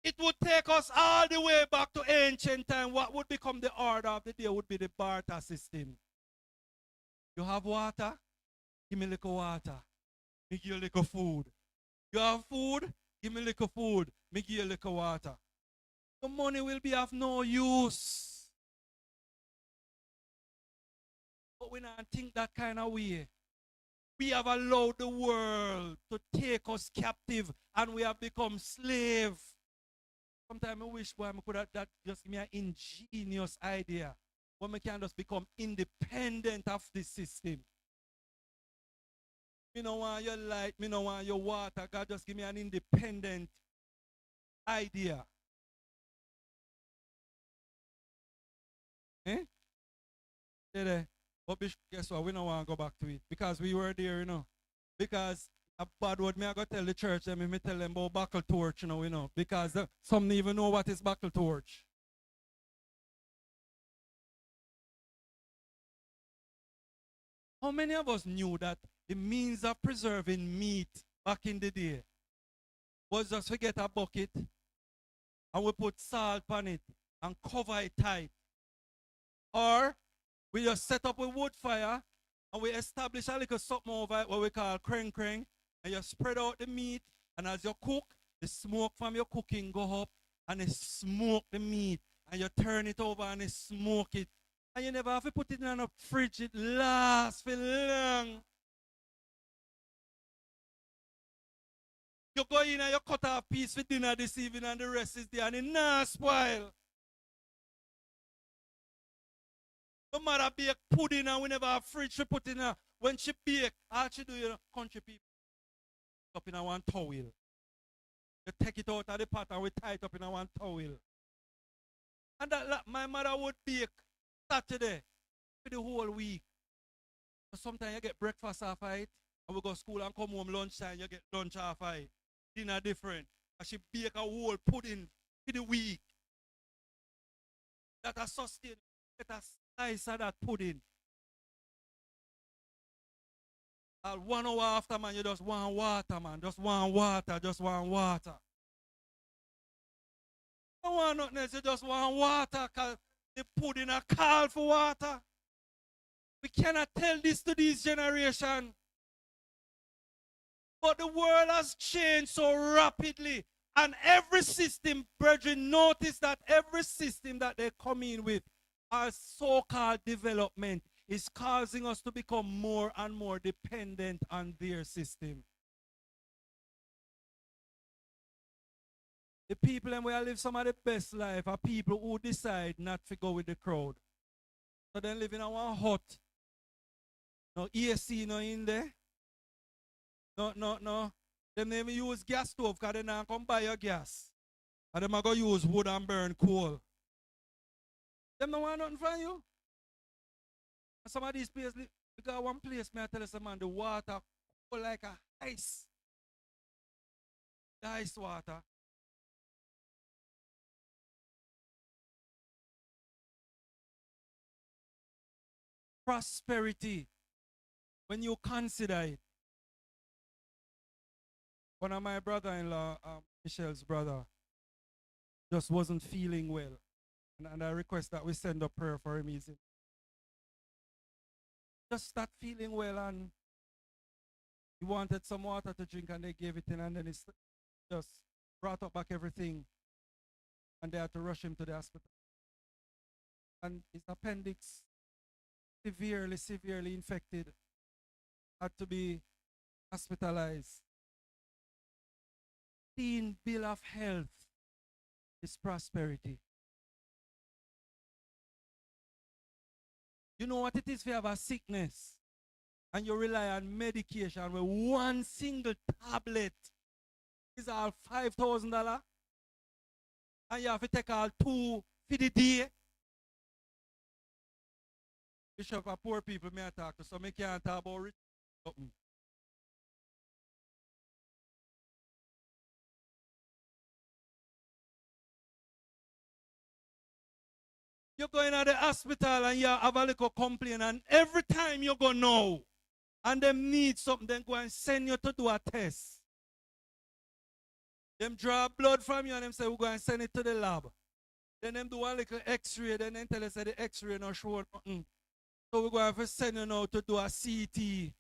It would take us all the way back to ancient time. What would become the order of the day would be the barter system. You have water? Give me a little water. Me give you a little food. You have food? Give me a little food. Me give you a little water. The money will be of no use. But we don't think that kind of way. We have allowed the world to take us captive and we have become slaves. Sometimes I wish boy, I could have that just give me an ingenious idea where we can just become independent of this system. Me no want your light, me no want your water. God just give me an independent idea. Eh? But guess what? We don't want to go back to it. Because we were there, you know. Because a bad word, me I go tell the church, and me tell them about buckle torch, you know. Because some don't even know what is buckle torch. How many of us knew that the means of preserving meat back in the day was just to get a bucket and we put salt on it and cover it tight? Or we just set up a wood fire and we establish a little something over it, what we call creng creng, and you spread out the meat, and as you cook, the smoke from your cooking go up and it smoke the meat, and you turn it over and it smoke it. And you never have to put it in a fridge, it lasts for long. You go in and you cut off a piece for dinner this evening and the rest is there and it not spoil. No matter bake pudding and we never have fridge to put in her. When she bake, all she do, country people, up in a one towel. You take it out of the pot and we tie it up in a one towel. And my mother would bake Saturday for the whole week. So sometimes you get breakfast after it, and we go to school and come home lunchtime, you get lunch after it. Dinner different. And she bake a whole pudding for the week. That a sustain, get a slice of that pudding. And 1 hour after, man, you just want water, man. Just want water, just want water. Don't want nothing else, you just want water because they put in a call for water. We cannot tell this to this generation. But the world has changed so rapidly. And every system, brethren, notice that every system that they come in with as so-called development is causing us to become more and more dependent on their system. The people and where live some of the best life are people who decide not to go with the crowd. So they live in a hut. No AC no in there. No. Them never use gas stove because they now come buy your gas. And them are going to use wood and burn coal. Them don't want nothing from you. And some of these places, we got one place, may I tell you some man, the water cold like a ice. The ice water. Prosperity. When you consider it. One of my brother-in-law, Michelle's brother, just wasn't feeling well. And I request that we send a prayer for him easy. Just start feeling well, and he wanted some water to drink and they gave it in, and then he just brought up back everything and they had to rush him to the hospital. And his appendix severely infected, had to be hospitalized. Clean bill of health is prosperity. You know what it is if you have a sickness and you rely on medication with one single tablet is all $5,000 and you have to take all 2 for the day. Bishop, a poor people may talk to, so I can't talk about rich. You go in the hospital and you have a little complaint, and every time you go now and them need something, then go and send you to do a test. Them draw blood from you and them say we're going to send it to the lab. Then them do a little x-ray, then they tell us that the x-ray not show nothing. So we're going to send you now to do a CT.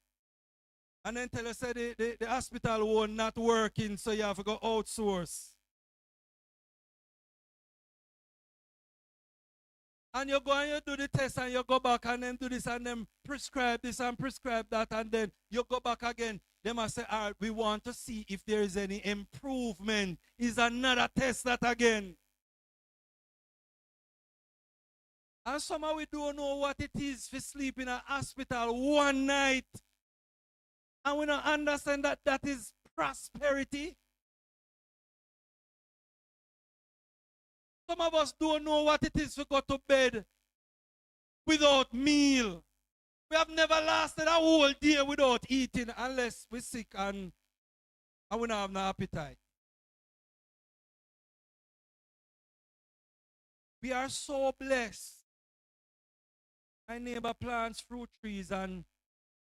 And then tell us that the hospital was not working, so you have to go outsource. And you go and you do the test and you go back and then do this and then prescribe this and prescribe that, and then you go back again. They must say, all right, we want to see if there is any improvement. Is another test that again. And somehow we don't know what it is to sleep in a hospital one night. And we don't understand that that is prosperity. Some of us don't know what it is to go to bed without meal. We have never lasted a whole day without eating unless we're sick and we don't have no appetite. We are so blessed. My neighbor plants fruit trees and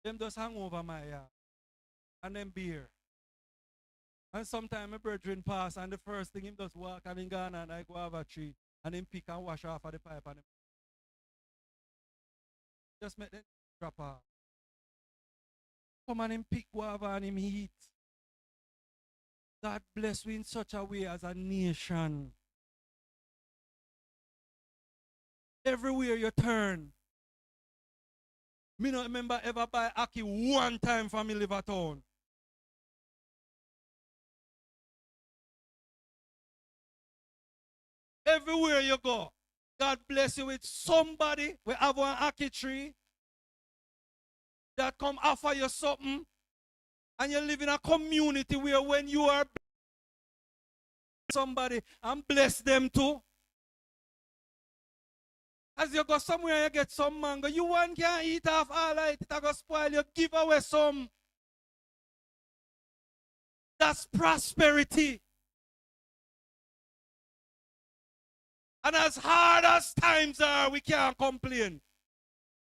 them just hang over my yard. And them beer. And sometimes my brethren pass and the first thing him just walk and in Ghana and I go have a tree and him pick and wash off of the pipe and him just make them drop off. Come and him pick guava and him eat. God bless we in such a way as a nation. Everywhere you turn. Me not remember ever buy Aki one time from me Livertown. Everywhere you go, God bless you with somebody. We have one Aki tree that come offer you something, and you live in a community where when you are somebody and bless them too. As you go somewhere, you get some mango. You one can't eat off all of it. It'll go spoil. You give away some. That's prosperity. And as hard as times are, we can't complain.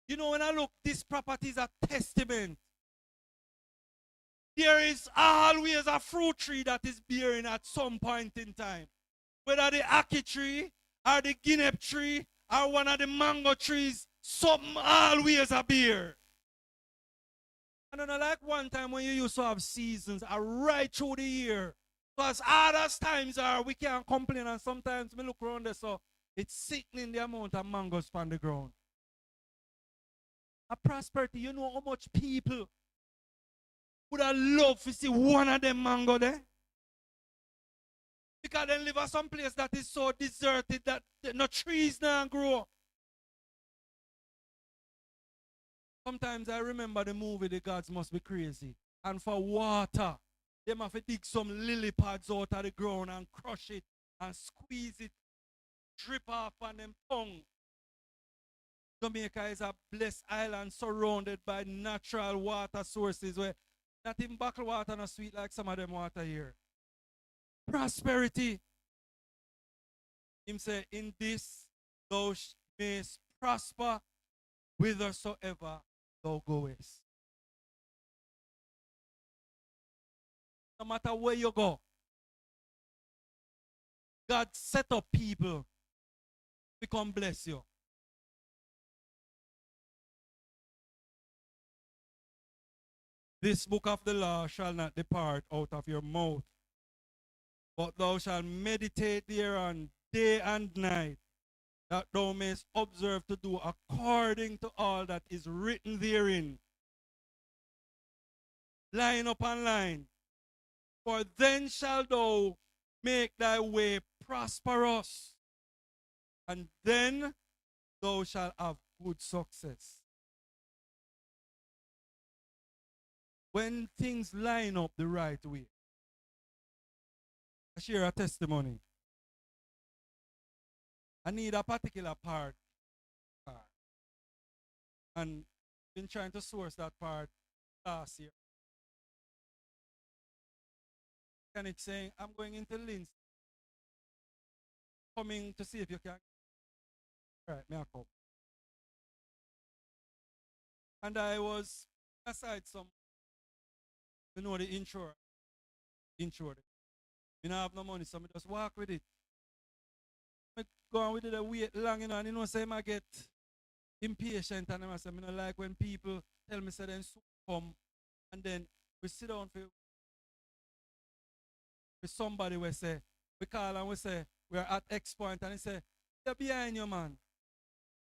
You know, when I look, this property is a testament. There is always a fruit tree that is bearing at some point in time. Whether the ackee tree, or the guinea tree, or one of the mango trees, something always a bear. I don't know, like one time when you used to have seasons right through the year. So as hard as times are, we can't complain. And sometimes we look around there, so it's sickening the amount of mangoes on the ground. A prosperity, you know how much people would have loved to see one of them mango there? Because they live at some place that is so deserted that no trees now grow. Sometimes I remember the movie The Gods Must Be Crazy. And for water, they have to dig some lily pads out of the ground and crush it and squeeze it, drip off on them tongue. Jamaica is a blessed island surrounded by natural water sources where not even bottled water not sweet like some of them water here. Prosperity. Him say, in this thou mayest prosper whithersoever thou goest. No matter where you go, God set up people to come bless you. This book of the law shall not depart out of your mouth, but thou shalt meditate thereon day and night, that thou mayest observe to do according to all that is written therein. Line upon line. For then shalt thou make thy way prosperous, and then thou shalt have good success. When things line up the right way. I share a testimony. I need a particular part. And been trying to source that part last year. And it's saying, I'm going into Linz. Coming to see if you can. All right, may I come? And I was aside some, you know, the insurer. Insured. You don't have no money, so I just walk with it. I go on with it, I wait long, you know, and you know, say I get impatient, and I say, I don't like when people tell me, say, then soon come, and then we sit down for with somebody we say, we call and we say, we're at X point, and he say, you're behind you, man.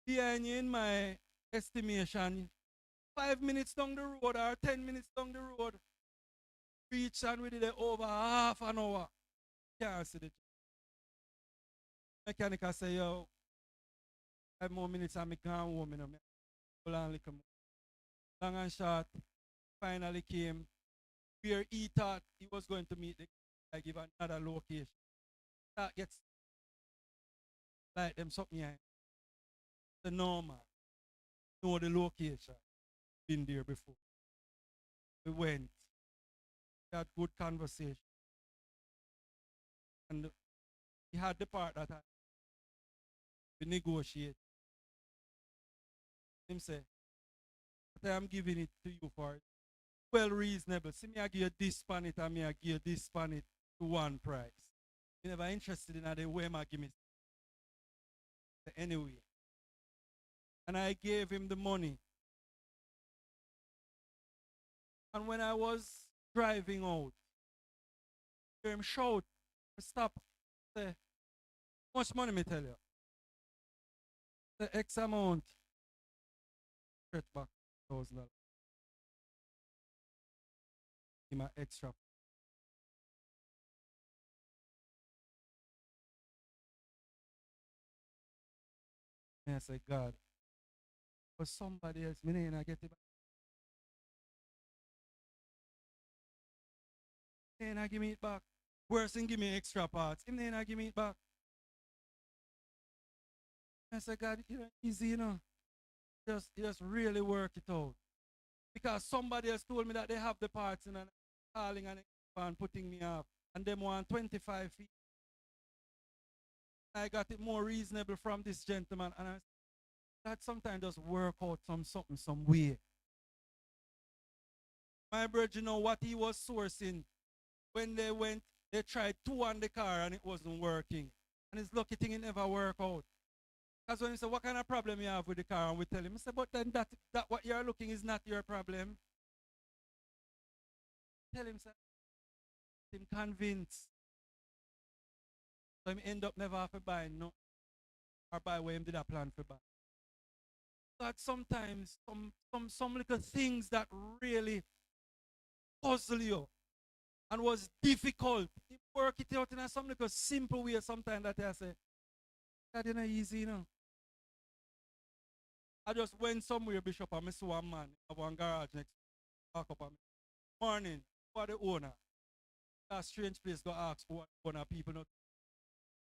Behind you in my estimation, 5 minutes down the road or 10 minutes down the road, reach and we did it over half an hour. Can't see the mechanic say, yo, 5 more minutes and me gone home, you know. Hold on a little more. Long and short, finally came where he thought he was going to meet the guy, give another location. That gets like them something here. The normal. Know the location. Been there before. We went. We had good conversation. And he had the part that we negotiate. Him say, but I am giving it to you for well reasonable. See me I give you this pan it and me I give you this pan it to one price. You never interested in the way I give me anyway. And I gave him the money. And when I was driving out, I hear him shout, stop, say, how much money me tell you? The X amount. Straight back $1,000. Give me extra. And I say, God, for somebody else, me and I get it back. And I give me it back. Worse than give me extra parts. Him then I give me it back. I said, God, you know, easy, you know. Just really work it out. Because somebody else told me that they have the parts and calling and putting me up. And them want 25 feet. I got it more reasonable from this gentleman. And I said, God sometimes just work out something, some way. My brother, you know what he was sourcing when they went, they tried two on the car and it wasn't working. And his lucky thing it never worked out. Because when he said, what kind of problem you have with the car? And we tell him, I said, but then that what you're looking is not your problem. Tell him, sir, him convinced. So him end up never have to buy no or buy where him did a plan for buy. But sometimes some little things that really puzzle you and was difficult. You work it out in some little simple way sometimes that I say, that ain't easy, you know. I just went somewhere, Bishop, and I saw a man have one garage next walk up on me. Morning, for the owner. That strange place to ask for the owner, people not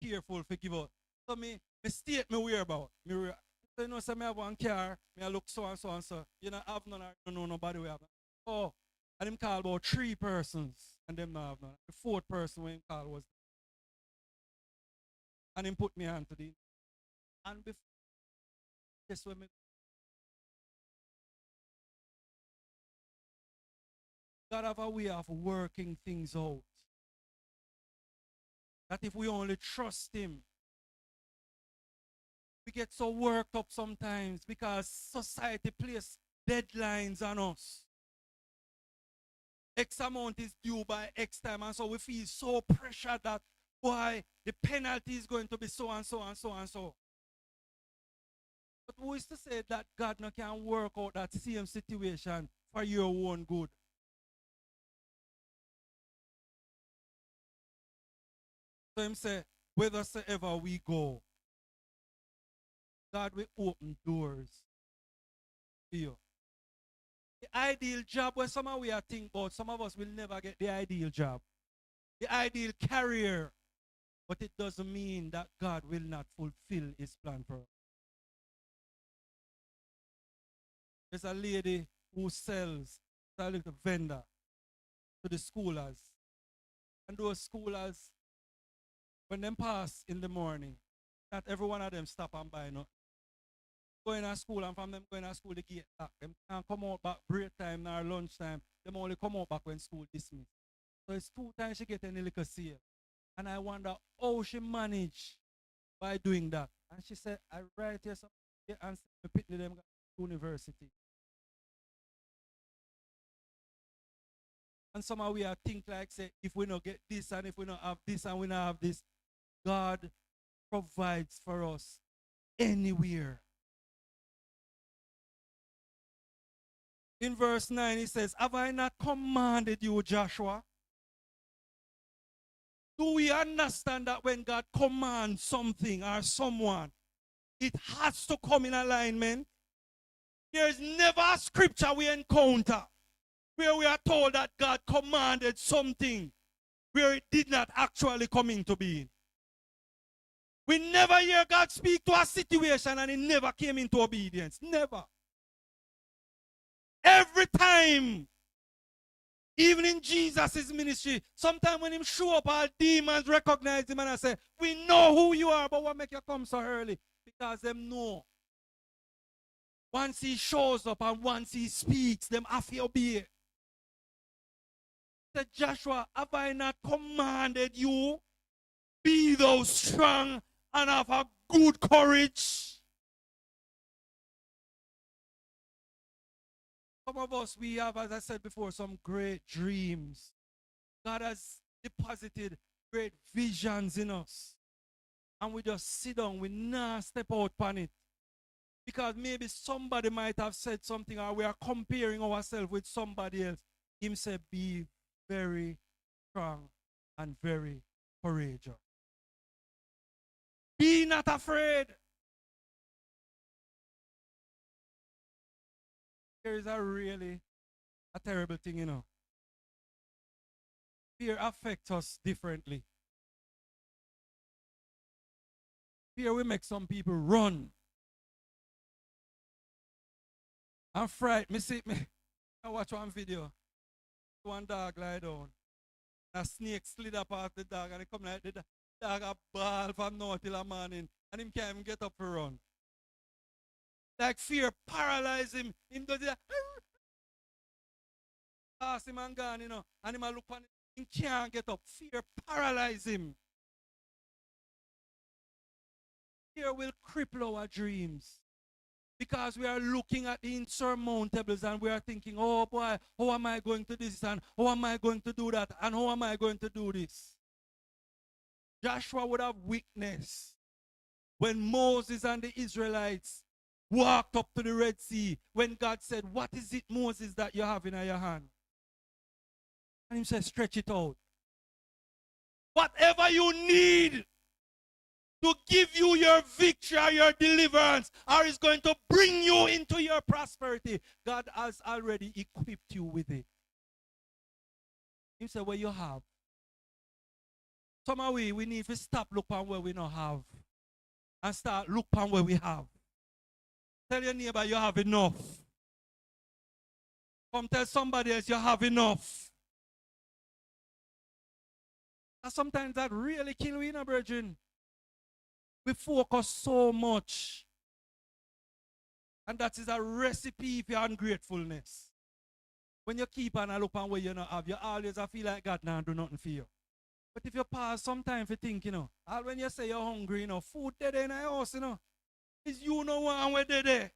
careful for give out. So me state me whereabout. So you know, say me have one car, me I look so and so and so. You know, have none, I don't know nobody we have. Oh, and him call about 3 persons, and them not have none. The 4th person when him call was, and him put me on to the, and before, guess what me, God have a way of working things out. That if we only trust him, we get so worked up sometimes because society places deadlines on us. X amount is due by X time, and so we feel so pressured that why the penalty is going to be so and so and so and so. But who is to say that God no can work out that same situation for your own good? So him say, whithersoever we go, God will open doors for you. The ideal job where some of we are thinking about, some of us will never get the ideal job, the ideal career, but it doesn't mean that God will not fulfill his plan for us. There's a lady who sells, a little vendor to the schoolers. And those schoolers, when them pass in the morning, not every one of them stop and buy nothing. Going to school, and from them going to school, the gate back. Them can't come out back break time or lunch time. Them only come out back when school dismissed. So it's 2 times she get any liquor sale. And I wonder how she managed by doing that. And she said, I write here some and pick them to university. And somehow we are think like say, if we don't get this and if we don't have this and we don't have this, God provides for us anywhere. In verse 9, he says, have I not commanded you, Joshua? Do we understand that when God commands something or someone, it has to come in alignment? There is never a scripture we encounter where we are told that God commanded something where it did not actually come into being. We never hear God speak to a situation and it never came into obedience. Never. Every time, even in Jesus' ministry, sometimes when him show up, all demons recognize him and I say, we know who you are, but what make you come so early? Because them know. Once he shows up and once he speaks, them have to obey. Said Joshua, have I not commanded you? Be thou strong and have a good courage. Some of us, we have, as I said before, some great dreams. God has deposited great visions in us. And we just sit down, we not step out on it. Because maybe somebody might have said something or we are comparing ourselves with somebody else. Him said, be very strong and very courageous. Be not afraid. Fear is a terrible thing, you know. Fear affects us differently. Fear will make some people run. I'm frightened. I watch one video. One dog lie down. A snake slid up off the dog and it come like the dog a ball from now till the morning. And him can't even get up to run. Like fear paralyze him. Him does that. Pass him and gone, And him a look on him. He can't get up. Fear paralyze him. Fear will cripple our dreams. Because we are looking at the insurmountables and we are thinking, oh boy, how am I going to do this and how am I going to do that and how am I going to do this? Joshua would have witnessed when Moses and the Israelites walked up to the Red Sea when God said, what is it, Moses, that you have in your hand? And he said, stretch it out. Whatever you need to give you your victory or your deliverance, or is going to bring you into your prosperity, God has already equipped you with it. He said, what you have. Somehow we need to stop looking at where we don't have and start looking at where we have. Tell your neighbor you have enough. Come tell somebody else you have enough. And sometimes that really kills we, brethren. We focus so much. And that is a recipe for ungratefulness. When you keep on looking at where you don't have, you always feel like God now do nothing for you. But if you pause some time for think, all when you say you're hungry, food dead in the house, is you know what and where they there.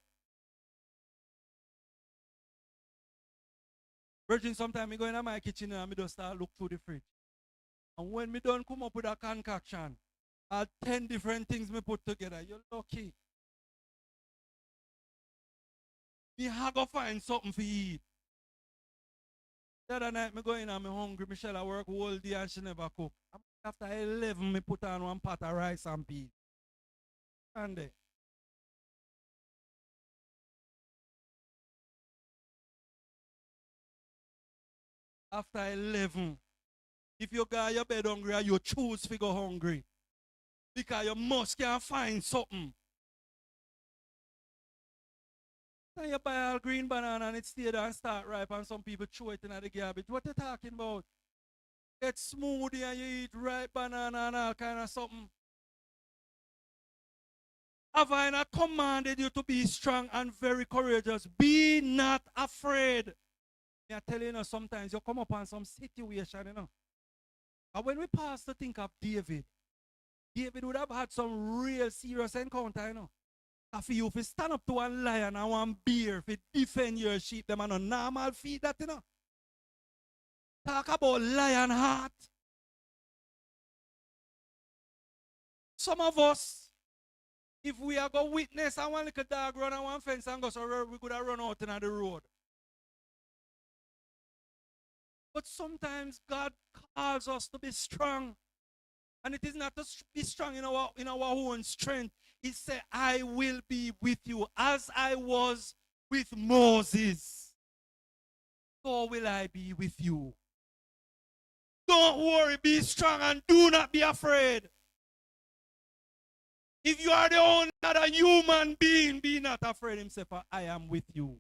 Virgin, sometimes I go in my kitchen and I just start look through the fridge. And when me done come up with a concoction, 10 different things me put together, you're lucky. Me have to find something for eat. The other night me go in and me hungry, Michelle I work all day and she never cook. After 11, me put on one pot of rice and peas. And there. After 11, if you go your bed hungry, you choose to go hungry. Because you must can find something. Then you buy a green banana and it stay there and start ripe and some people throw it in the garbage. What you talking about? Get smoothie and you eat ripe banana and all kind of something. Have I not commanded you to be strong and very courageous? Be not afraid. I tell you, sometimes you come up on some situation, And when we pause to think of David, David would have had some real serious encounter, After you stand up to one lion and one bear to defend your sheep, them are no normal feed that, Talk about lion heart. Some of us, if we are going to witness and one little dog run on one fence and go so we could have run out in the road. But sometimes God calls us to be strong. And it is not to be strong in our own strength. He said, I will be with you as I was with Moses. So will I be with you. Don't worry, be strong and do not be afraid. If you are the only other human being, be not afraid. Himself, I am with you.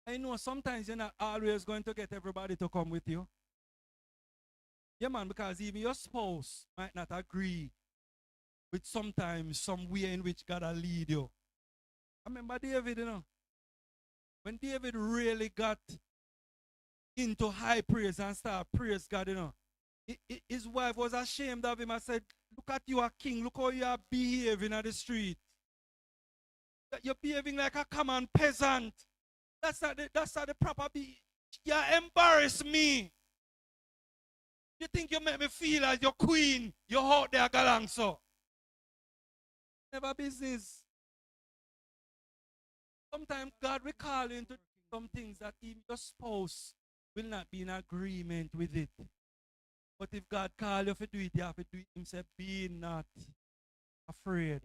I know sometimes you're not always going to get everybody to come with you. Yeah, man, because even your spouse might not agree with sometimes some way in which God will lead you. I remember David, when David really got into high praise and started praise God, his wife was ashamed of him. I said, look at you, a king. Look how you are behaving at the street. You're behaving like a common peasant. That's not the proper be. You embarrass me. You think you make me feel as your queen. You're out there galang so. Never business. Sometimes God will call you into some things that even your spouse will not be in agreement with it. But if God call you to do it, you have to do it himself. Be not afraid.